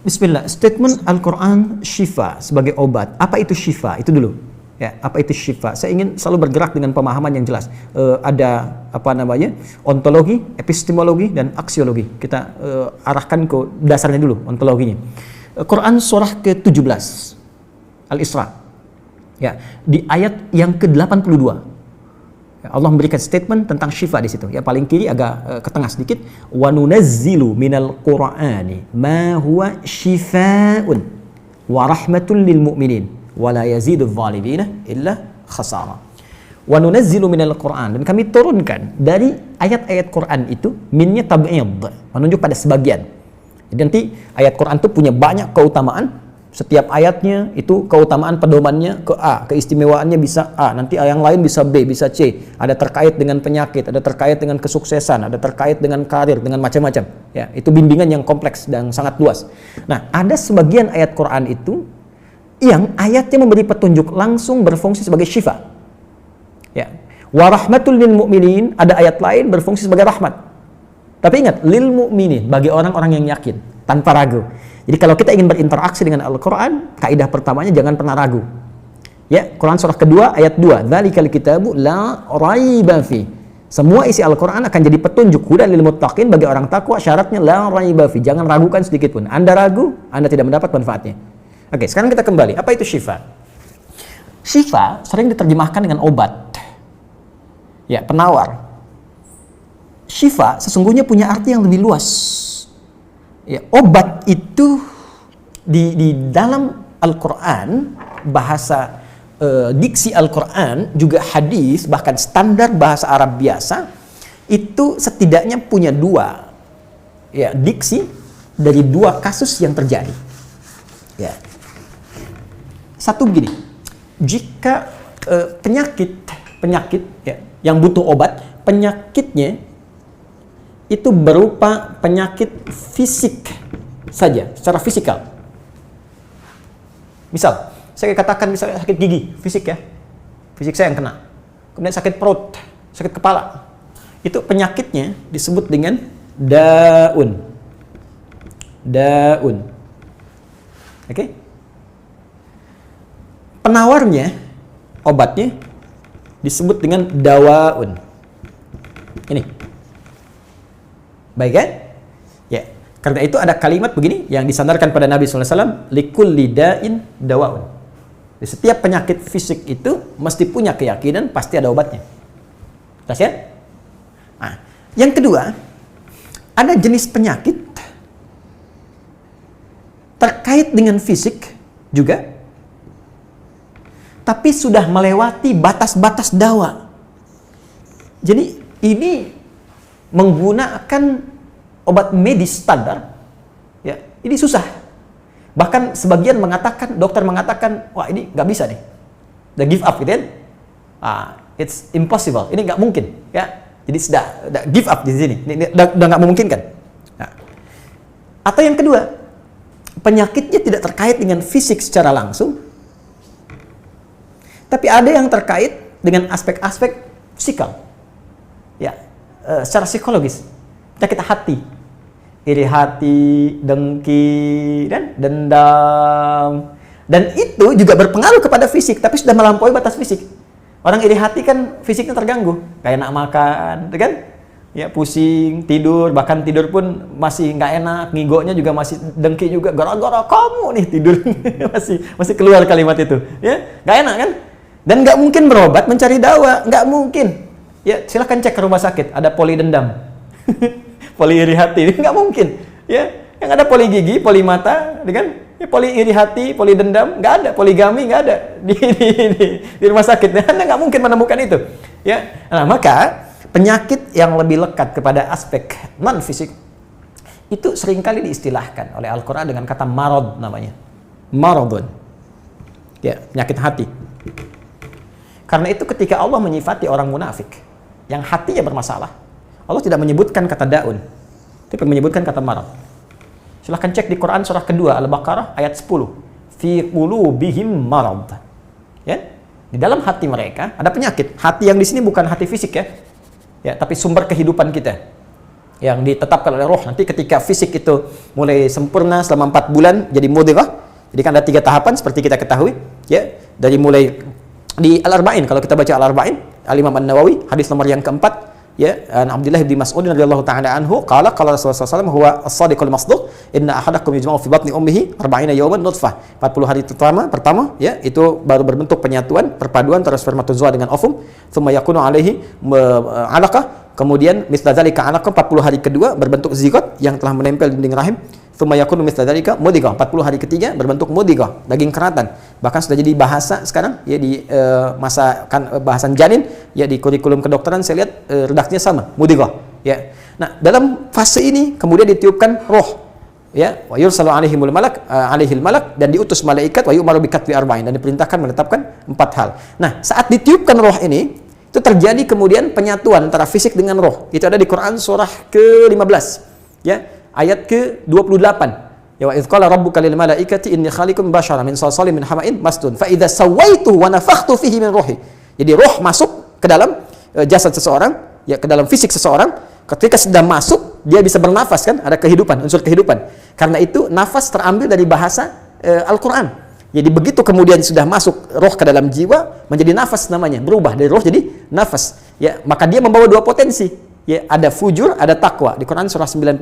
Bismillah, statement Al-Quran syifa sebagai obat. Apa itu syifa? Itu dulu. Ya, apa itu syifa? Saya ingin selalu bergerak dengan pemahaman yang jelas. Ada apa namanya? Ontologi, epistemologi, dan aksiologi. Kita arahkan ke dasarnya dulu, ontologinya. Quran surah ke-17 Al-Isra. Ya, di ayat yang ke-82. Allah memberikan statement tentang syifa di situ. Ya, paling kiri agak ke tengah sedikit. Wa nunazzilu minal Qur'ani ma huwa syifaa'un wa rahmatun lil mu'minin wa la yazidudz zalimina illa khasara. Wa nunazzilu minal Qur'an, dan kami turunkan dari ayat-ayat Quran itu, minnya tab'id, menunjuk pada sebagian. Jadi nanti ayat Quran itu punya banyak keutamaan. Setiap ayatnya itu keutamaan pedomannya ke A, keistimewaannya bisa A, nanti yang lain bisa B, bisa C. Ada terkait dengan penyakit, ada terkait dengan kesuksesan, ada terkait dengan karir, dengan macam-macam. Ya, itu bimbingan yang kompleks dan sangat luas. Nah, ada sebagian ayat Quran itu yang ayatnya memberi petunjuk langsung berfungsi sebagai syifa. Ya. Wa rahmatul lil mu'minin, ada ayat lain berfungsi sebagai rahmat. Tapi ingat, lil mu'minin, bagi orang-orang yang yakin, tanpa ragu. Jadi kalau kita ingin berinteraksi dengan Al-Quran, kaidah pertamanya jangan pernah ragu. Ya, Quran surah kedua ayat 2. Dzalikal kitabu la raiba fi. Semua isi Al-Quran akan jadi petunjuk hudan lil muttaqin, bagi orang takwa. Syaratnya la raiba fi. Jangan ragukan sedikit pun. Anda ragu, Anda tidak mendapat manfaatnya. Oke, sekarang kita kembali. Apa itu syifa? Syifa sering diterjemahkan dengan obat. Ya, penawar. Syifa sesungguhnya punya arti yang lebih luas. Ya, obat itu di dalam Al-Quran, bahasa diksi Al-Quran, juga hadis, bahkan standar bahasa Arab biasa, itu setidaknya punya dua ya, diksi dari dua kasus yang terjadi. Ya. Satu begini, jika penyakit ya, yang butuh obat, penyakitnya itu berupa penyakit fisik saja, secara fisikal. Misal, saya katakan misalnya sakit gigi, fisik ya, fisik saya yang kena. Kemudian sakit perut, sakit kepala. Itu penyakitnya disebut dengan daun. Daun. Oke? Penawarnya, obatnya disebut dengan dawaun. Ini. Baik kan? Ya. Karena itu ada kalimat begini yang disandarkan pada Nabi SAW, likulli da'in dawaun. Di setiap penyakit fisik itu mesti punya keyakinan pasti ada obatnya. Jelas ya? Nah, yang kedua, ada jenis penyakit terkait dengan fisik juga, tapi sudah melewati batas-batas dawa. Jadi ini menggunakan obat medis standar, ya, ini susah. Bahkan sebagian mengatakan, dokter mengatakan, wah ini nggak bisa nih, udah give up gitu kan? It's impossible, ini nggak mungkin, ya. Jadi sudah give up di sini, ini udah nggak memungkinkan. Nah. Atau yang kedua, penyakitnya tidak terkait dengan fisik secara langsung, tapi ada yang terkait dengan aspek-aspek psikal, ya. Secara psikologis, penyakit hati, iri hati, dengki, dan dendam, dan itu juga berpengaruh kepada fisik, tapi sudah melampaui batas fisik. Orang iri hati kan fisiknya terganggu, kayak enak makan, kan? Ya, pusing, tidur, bahkan tidur pun masih nggak enak, ngigonya juga masih dengki juga, gara-gara kamu nih tidur, masih keluar kalimat itu, ya, nggak enak kan? Dan nggak mungkin berobat mencari dawa, nggak mungkin. Ya, silahkan cek ke rumah sakit, ada poli dendam, poli iri hati, nggak mungkin. Ya, yang ada poli gigi, poli mata, kan? Ya, poli iri hati, poli dendam, nggak ada, poligami nggak ada di rumah sakit. Anda nggak mungkin menemukan itu. Ya, nah maka penyakit yang lebih lekat kepada aspek non fisik itu seringkali diistilahkan oleh Al-Quran dengan kata marad namanya, maradun. Ya, penyakit hati. Karena itu ketika Allah menyifati orang munafik yang hatinya bermasalah, Allah tidak menyebutkan kata daun, tapi menyebutkan kata marad. Silahkan cek di Quran surah kedua Al-Baqarah ayat 10. Fi qulubihim marad. Ya, di dalam hati mereka ada penyakit. Hati yang di sini bukan hati fisik ya. Ya, tapi sumber kehidupan kita. yang ditetapkan oleh roh. Nanti ketika fisik itu mulai sempurna selama 4 bulan jadi mudghah. Jadi kan ada 3 tahapan seperti kita ketahui, ya. Dari mulai di Al-Arba'in, kalau kita baca Al-Arba'in, Al-Imam An-Nawawi, hadis nomor yang keempat, ya, an Abdullah bin Mas'ud radhiyallahu ta'ala anhu qala qala Rasulullah sallallahu alaihi wasallam huwa as-sadiqul masduq inna ahadakum yujma'u fi batni ummihi 40 yawman nutfah. 40 hari pertama ya, itu baru berbentuk penyatuan, perpaduan antara spermatozoa dengan ovum, thumma yakunu alaihi 'alaqah, kemudian misla dzalika 'alaqah, 40 hari kedua berbentuk zigot yang telah menempel di dinding rahim, thumma yakunu misla dzalika mudghah, 40 hari ketiga berbentuk mudghah, daging keratan. Bahkan sudah jadi bahasa sekarang ya di masa kan bahasan janin ya, di kurikulum kedokteran saya lihat redaksinya sama, mudghah ya. Nah, dalam fase ini kemudian ditiupkan roh ya, wa yursalu alaihimul malak, alaihil malak, dan diutus malaikat, wa yu'maru bi katbi arba'in, dan diperintahkan menetapkan 4 hal. Nah, saat ditiupkan roh ini itu terjadi kemudian penyatuan antara fisik dengan roh. Itu ada di Quran surah ke-15 ya, ayat ke-28. Ya, wa idz qala rabbuka lil malaikati inni khaliqun basyaran min salsalin min hama'in masdun fa idza sawaituhu wa nafakhtu fihi min ruhi. Jadi roh masuk ke dalam jasad seseorang, ya, ke dalam fisik seseorang. Ketika sudah masuk, dia bisa bernafas, kan? Ada kehidupan, unsur kehidupan. Karena itu nafas terambil dari bahasa Al-Quran. Jadi begitu kemudian sudah masuk roh ke dalam jiwa, menjadi nafas namanya, berubah dari roh jadi nafas. Ya, maka dia membawa 2 potensi. Ya, ada fujur, ada takwa. Di Quran surah 91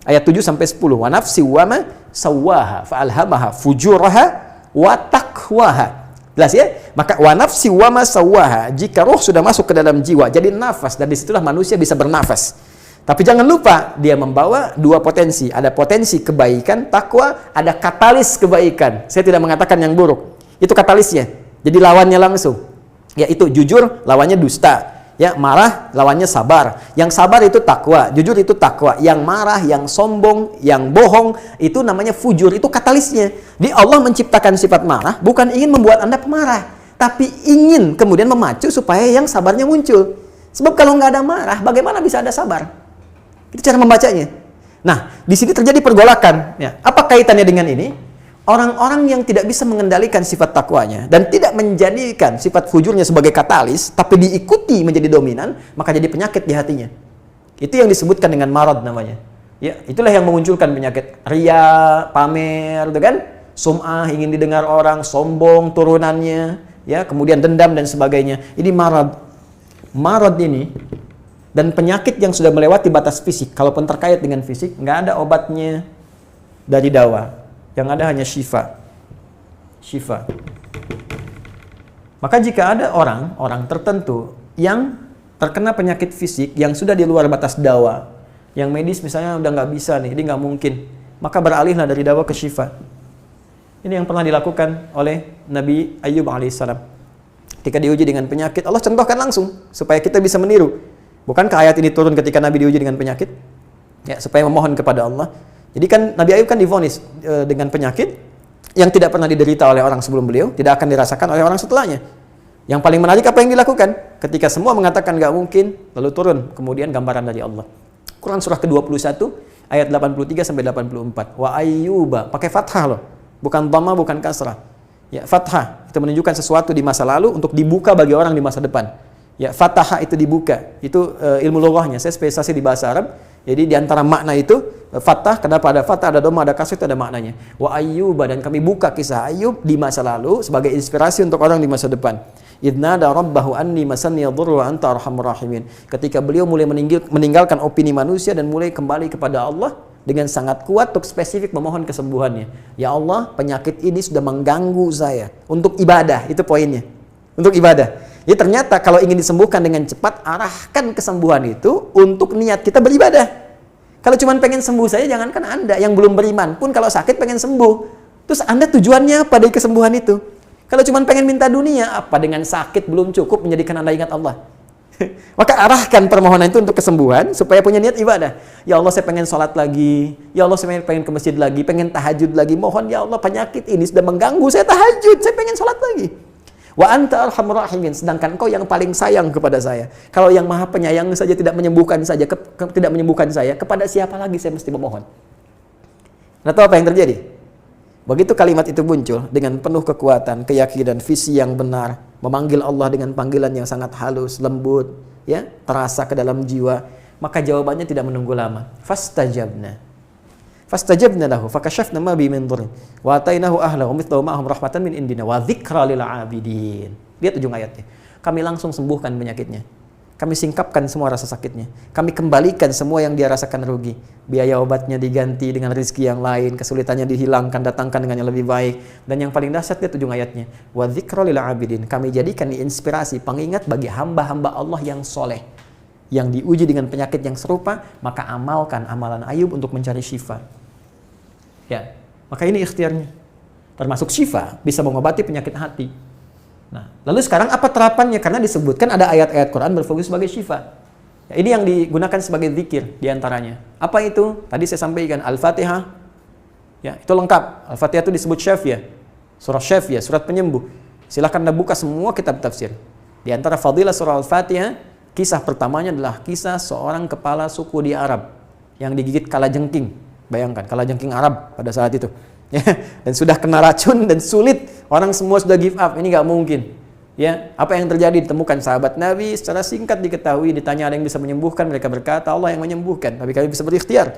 ayat 7 sampai 10. Wa nafsi wa ma sawwaha fa alhamaha fujuraha wa taqwaha. Jelas ya? Maka wa nafsi wa ma sawwaha, jika roh sudah masuk ke dalam jiwa jadi nafas, dan disitulah manusia bisa bernafas. Tapi jangan lupa dia membawa 2 potensi. Ada potensi kebaikan, takwa, ada katalis kebaikan. Saya tidak mengatakan yang buruk. Itu katalisnya. Jadi lawannya langsung. Yaitu jujur lawannya dusta. Ya, marah lawannya sabar. Yang sabar itu takwa, jujur itu takwa. Yang marah, yang sombong, yang bohong itu namanya fujur, itu katalisnya. Di Allah menciptakan sifat marah bukan ingin membuat Anda pemarah, tapi ingin kemudian memacu supaya yang sabarnya muncul. Sebab kalau nggak ada marah, bagaimana bisa ada sabar? Itu cara membacanya. Nah, di sini terjadi pergolakan. Ya. Apa kaitannya dengan ini? Orang-orang yang tidak bisa mengendalikan sifat takwanya dan tidak menjadikan sifat fujurnya sebagai katalis, tapi diikuti menjadi dominan, maka jadi penyakit di hatinya. Itu yang disebutkan dengan marad namanya. Ya, itulah yang memunculkan penyakit riya, pamer, gitu kan? Sum'ah, ingin didengar orang, sombong turunannya, ya, kemudian dendam dan sebagainya. Ini marad. Marad ini dan penyakit yang sudah melewati batas fisik, kalaupun terkait dengan fisik, nggak ada obatnya dari dawa. Yang ada hanya syifa. Syifa. Maka jika ada orang tertentu yang terkena penyakit fisik yang sudah di luar batas dawa, yang medis misalnya udah nggak bisa nih, ini nggak mungkin, maka beralihlah dari dawa ke syifa. Ini yang pernah dilakukan oleh Nabi Ayyub alaihissalam. Ketika diuji dengan penyakit, Allah contohkan langsung supaya kita bisa meniru. Bukankah ayat ini turun ketika Nabi diuji dengan penyakit? Ya, supaya memohon kepada Allah. Jadi kan Nabi Ayub kan divonis dengan penyakit yang tidak pernah diderita oleh orang sebelum beliau, tidak akan dirasakan oleh orang setelahnya. Yang paling menarik apa yang dilakukan? Ketika semua mengatakan nggak mungkin, lalu turun kemudian gambaran dari Allah. Quran surah ke-21 ayat 83 sampai 84. Wa ayyuba, pakai fathah loh, bukan dhamma, bukan kasrah. Ya, fathah itu menunjukkan sesuatu di masa lalu untuk dibuka bagi orang di masa depan. Ya, fataha itu dibuka. Itu ilmu lughahnya. Saya spesialisasi di bahasa Arab. Jadi di antara makna itu fathah, kenapa ada fathah, ada dhamma, ada kasrah, itu ada maknanya. Wa ayyuba, dan kami buka kisah Ayub di masa lalu sebagai inspirasi untuk orang di masa depan. Idnada rabbahu anni masanni yadhurru wa anta arhamur rahimin. Ketika beliau mulai meninggalkan opini manusia dan mulai kembali kepada Allah dengan sangat kuat untuk spesifik memohon kesembuhannya. Ya Allah, penyakit ini sudah mengganggu saya. Untuk ibadah, itu poinnya. Untuk ibadah. Ya, ternyata kalau ingin disembuhkan dengan cepat, arahkan kesembuhan itu untuk niat kita beribadah. Kalau cuma pengen sembuh saja, jangankan Anda yang belum beriman pun kalau sakit pengen sembuh. Terus Anda tujuannya apa dari kesembuhan itu? Kalau cuma pengen minta dunia, apa dengan sakit belum cukup menjadikan Anda ingat Allah? Maka arahkan permohonan itu untuk kesembuhan supaya punya niat ibadah. Ya Allah, saya pengen sholat lagi. Ya Allah, saya pengen ke masjid lagi, pengen tahajud lagi. Mohon ya Allah, penyakit ini sudah mengganggu saya tahajud, saya pengen sholat lagi. Wa anta arhamur rahimin, sedangkan Engkau yang paling sayang kepada saya. Kalau yang Maha Penyayang saja tidak menyembuhkan saya, kepada siapa lagi saya mesti memohon? Nah, tahu apa yang terjadi? Begitu kalimat itu muncul dengan penuh kekuatan, keyakinan, visi yang benar, memanggil Allah dengan panggilan yang sangat halus, lembut, ya, terasa ke dalam jiwa, Maka jawabannya tidak menunggu lama. Fastajabna lahu fakashafna ma bi min dhurrin wa atainahu ahlahu wa mithlahu ma'ahum rahmatan min indina wa dzikra lil 'abidin. Lihat ujung ayatnya. Kami langsung sembuhkan penyakitnya. Kami singkapkan semua rasa sakitnya. Kami kembalikan semua yang dia rasakan rugi. Biaya obatnya diganti dengan rezeki yang lain, kesulitannya dihilangkan, datangkan dengan yang lebih baik. Dan yang paling dahsyat lihat ujung ayatnya. Wa dzikra lil 'abidin. Kami jadikan inspirasi, pengingat bagi hamba-hamba Allah yang soleh, yang diuji dengan penyakit yang serupa, maka amalkan amalan Ayub untuk mencari syifa. Ya, maka ini ikhtiarnya. Termasuk syifa, bisa mengobati penyakit hati. Nah, lalu sekarang apa terapannya? Karena disebutkan ada ayat-ayat Quran berfokus sebagai syifa. Ya, ini yang digunakan sebagai zikir diantaranya. Apa itu? Tadi saya sampaikan Al-Fatihah. Ya, itu lengkap. Al-Fatihah itu disebut syafiyah. Surah syafiyah, surat penyembuh. Silahkan Anda buka semua kitab tafsir. Di antara fadilah surah Al-Fatihah, kisah pertamanya adalah kisah seorang kepala suku di Arab yang digigit kalajengking. Bayangkan, kalajengking Arab pada saat itu. Ya, dan sudah kena racun dan sulit, orang semua sudah give up, ini nggak mungkin. Ya, apa yang terjadi? Ditemukan sahabat Nabi, secara singkat diketahui, ditanya ada yang bisa menyembuhkan, mereka berkata Allah yang menyembuhkan, tapi kami bisa berikhtiar.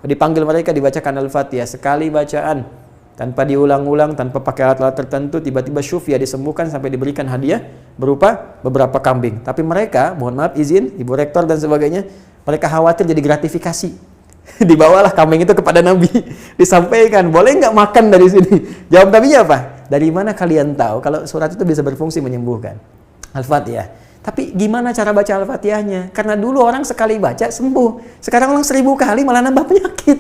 Dipanggil mereka, dibacakan Al-Fatihah sekali bacaan, tanpa diulang-ulang, tanpa pakai alat-alat tertentu, tiba-tiba syufia disembuhkan sampai diberikan hadiah berupa beberapa kambing. Tapi mereka, mohon maaf izin, Ibu Rektor dan sebagainya, mereka khawatir jadi gratifikasi. Dibawalah kambing itu kepada Nabi, disampaikan, boleh nggak makan dari sini? Jawab Nabinya apa? Dari mana kalian tahu kalau surat itu bisa berfungsi menyembuhkan? Al-Fatihah. Tapi gimana cara baca Al-Fatihahnya? Karena dulu orang sekali baca sembuh, sekarang orang 1000 kali malah nambah penyakit.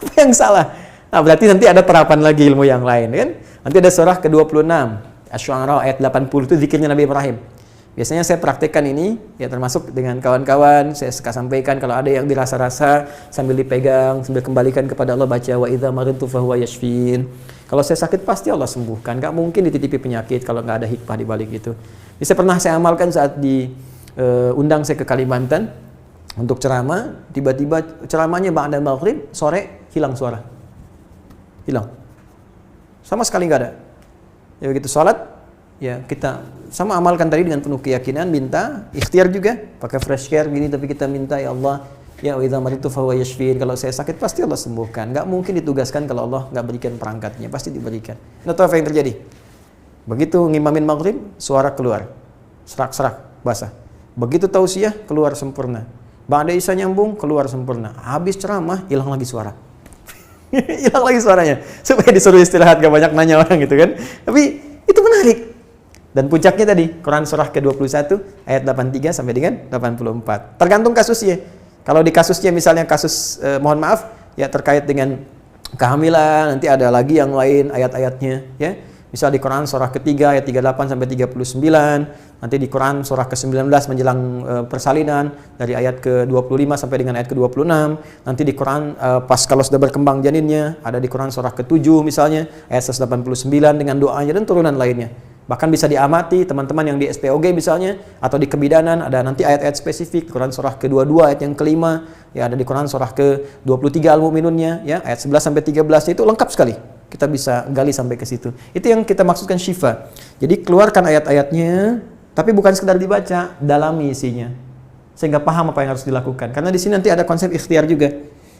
Apa yang salah? Nah, berarti nanti ada terapan lagi ilmu yang lain, kan? Nanti ada surah ke-26, Asy-Syu'ara ayat 80 itu zikirnya Nabi Ibrahim. Biasanya saya praktekkan ini, ya termasuk dengan kawan-kawan, saya suka sampaikan kalau ada yang dirasa-rasa sambil dipegang, sambil kembalikan kepada Allah, baca wa idza maridtu fahuwa yashfin. Kalau saya sakit pasti Allah sembuhkan, nggak mungkin dititipi penyakit kalau nggak ada hikmah di balik itu. Bisa pernah saya amalkan saat diundang saya ke Kalimantan untuk ceramah, tiba-tiba ceramahnya ba'da maghrib, sore hilang suara. Hilang. Sama sekali nggak ada. Ya begitu sholat, ya kita sama amalkan tadi dengan penuh keyakinan, minta ikhtiar juga pakai fresh care gini, tapi kita minta ya Allah, ya wa idza maridtu fahuwa yashfin, kalau saya sakit pasti Allah sembuhkan. Nggak mungkin ditugaskan kalau Allah nggak berikan perangkatnya, pasti diberikan. Nah, tahu apa yang terjadi? Begitu ngimamin maghrib, suara keluar, serak-serak basah. Begitu tausiah, keluar sempurna. Ba'da isya nyambung, keluar sempurna. Habis ceramah, hilang lagi suara. Hilang lagi suaranya, supaya disuruh istirahat, gak banyak nanya orang gitu kan. Tapi itu menarik. Dan puncaknya tadi, Quran surah ke-21 ayat 83 sampai dengan 84. Tergantung kasusnya. Kalau di kasusnya misalnya kasus mohon maaf ya terkait dengan kehamilan, nanti ada lagi yang lain ayat-ayatnya ya. Misal di Quran surah ketiga ayat 38 sampai 39, nanti di Quran surah ke-19 menjelang persalinan dari ayat ke-25 sampai dengan ayat ke-26, nanti di Quran pas kalau sudah berkembang janinnya, ada di Quran surah ke-7 misalnya ayat 189 dengan doanya dan turunan lainnya. Bahkan bisa diamati teman-teman yang di SPOG misalnya atau di kebidanan, ada nanti ayat-ayat spesifik Quran surah ke-22 ayat yang kelima, ya ada di Quran surah ke-23 Al-Mu'minunnya ya ayat 11 sampai 13 itu lengkap sekali. Kita bisa gali sampai ke situ. Itu yang kita maksudkan syifa. Jadi keluarkan ayat-ayatnya, tapi bukan sekedar dibaca, dalami isinya. Sehingga paham apa yang harus dilakukan. Karena di sini nanti ada konsep ikhtiar juga.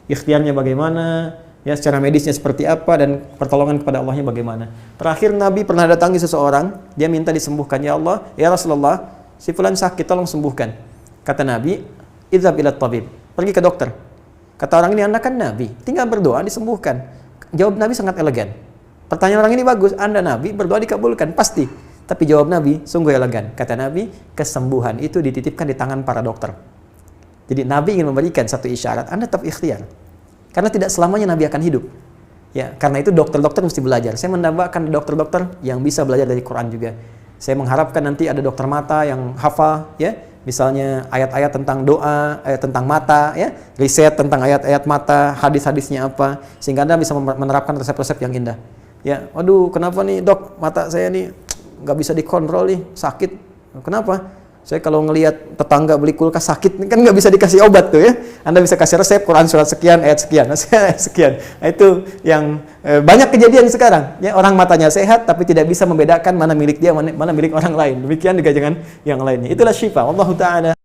Ikhtiarnya bagaimana, ya secara medisnya seperti apa, dan pertolongan kepada Allahnya bagaimana. Terakhir Nabi pernah datangi seseorang, dia minta disembuhkan. Ya Allah, ya Rasulullah, si fulan sakit, tolong sembuhkan. Kata Nabi, idzhab ila tabib, pergi ke dokter. Kata orang ini, Anda kan Nabi, tinggal berdoa disembuhkan. Jawab Nabi sangat elegan. Pertanyaan orang ini bagus, Anda Nabi, berdoa dikabulkan, pasti. Tapi jawab Nabi sungguh elegan. Kata Nabi, kesembuhan itu dititipkan di tangan para dokter. Jadi Nabi ingin memberikan satu isyarat, Anda tetap ikhtiar. Karena tidak selamanya Nabi akan hidup. Ya, karena itu dokter-dokter mesti belajar. Saya mendambakan dokter-dokter yang bisa belajar dari Quran juga. Saya mengharapkan nanti ada dokter mata yang hafal, ya. Misalnya ayat-ayat tentang doa, ayat tentang mata, ya, riset tentang ayat-ayat mata, hadis-hadisnya apa, sehingga Anda bisa menerapkan resep-resep yang indah. Ya, waduh, kenapa nih dok, mata saya nih nggak bisa dikontrol nih, sakit. Kenapa? Saya kalau ngelihat tetangga beli kulkas sakit, kan nggak bisa dikasih obat tuh ya. Anda bisa kasih resep Quran surat sekian, ayat sekian, sekian. Nah, itu yang banyak kejadian sekarang. Ya, orang matanya sehat tapi tidak bisa membedakan mana milik dia, mana milik orang lain. Demikian juga dengan yang lainnya. Itulah syifa. Wallahu ta'ala